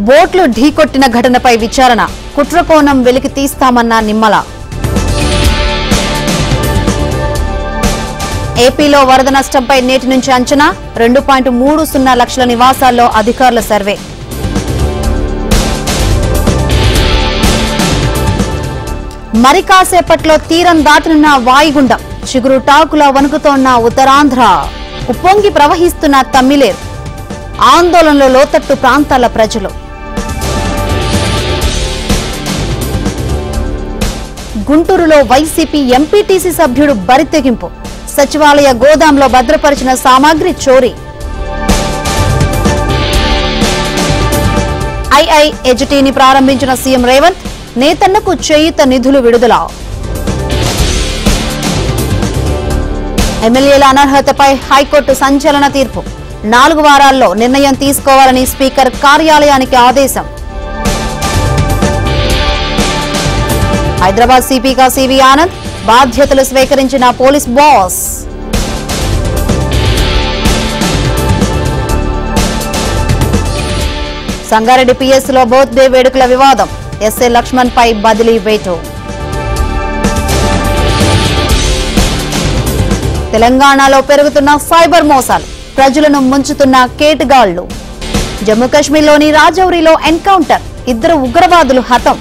బోట్లు ఢీకొట్టిన ఘటనపై విచారణ, కుట్రకోణం వెలికి తీస్తామన్న నిమ్మల. ఏపీలో వరద నష్టంపై నేటి నుంచి అంచనా, 2.30 లక్షల నివాసాల్లో అధికారుల సర్వే. మరి కాసేపట్లో తీరం దాటనున్న వాయుగుండం, చిగురు టాకులా వణుకుతోన్న ఉత్తరాంధ్ర, ఉప్పొంగి ప్రవహిస్తున్న తమ్మిలేరు, ఆందోళనలో లోతట్టు ప్రాంతాల ప్రజలు. గుంటూరులో వైసీపీ ఎంపీటీసీ సభ్యుడు బరితెగింపు, సచివాలయ గోదాంలో భద్రపరిచిన సామాగ్రి చోరీ. ఐఐహెచ్టీని ప్రారంభించిన సీఎం రేవంత్, నేతన్నకు చేయూత నిధులు విడుదల. ఎమ్మెల్యేల అనర్హతపై హైకోర్టు సంచలన తీర్పు, 4 వారాల్లో నిర్ణయం తీసుకోవాలని స్పీకర్ కార్యాలయానికి ఆదేశం. హైదరాబాద్ సిపిగా సివి ఆనంద్, బాధ్యతలు స్వీకరించిన పోలీస్ బాస్. సంగారెడ్డి పిఎస్ లో బర్త్డే వేడుకల వివాదం, ఎస్ఏ లక్ష్మణ్ పై బదిలీ వేటు. తెలంగాణలో పెరుగుతున్న సైబర్ మోసాలు, ప్రజలను ముంచుతున్న కేటుగాళ్లు. జమ్మూ కశ్మీర్లోని రాజౌరిలో ఎన్కౌంటర్, 2 ఉగ్రవాదులు హతం.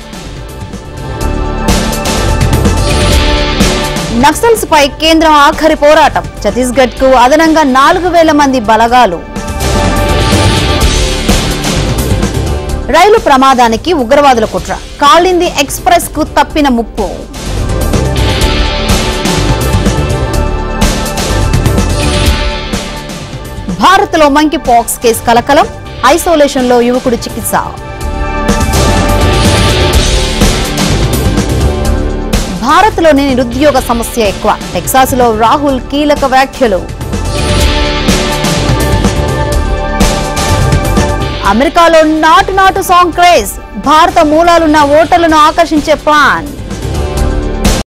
నక్సల్స్ పై కేంద్రం ఆఖరి పోరాటం, ఛత్తీస్గఢ్ కు అదనంగా 4000 మంది బలగాలు. రైలు ప్రమాదానికి ఉగ్రవాదుల కుట్ర, కాళింది ఎక్స్ప్రెస్ కు తప్పిన ముప్పు. భారత్ లో మంకీ పాక్స్ కేసు కలకలం, ఐసోలేషన్ లో యువకుడు చికిత్స. భారత్ లోని నిరుద్యోగ సమస్య ఎక్కువ, టెక్సాస్ లో రాహుల్ కీలక వ్యాఖ్యలు. అమెరికాలో నాటు నాటు సాంగ్ క్రేజ్, భారత మూలాలున్న ఓటర్లను ఆకర్షించే ప్లాన్.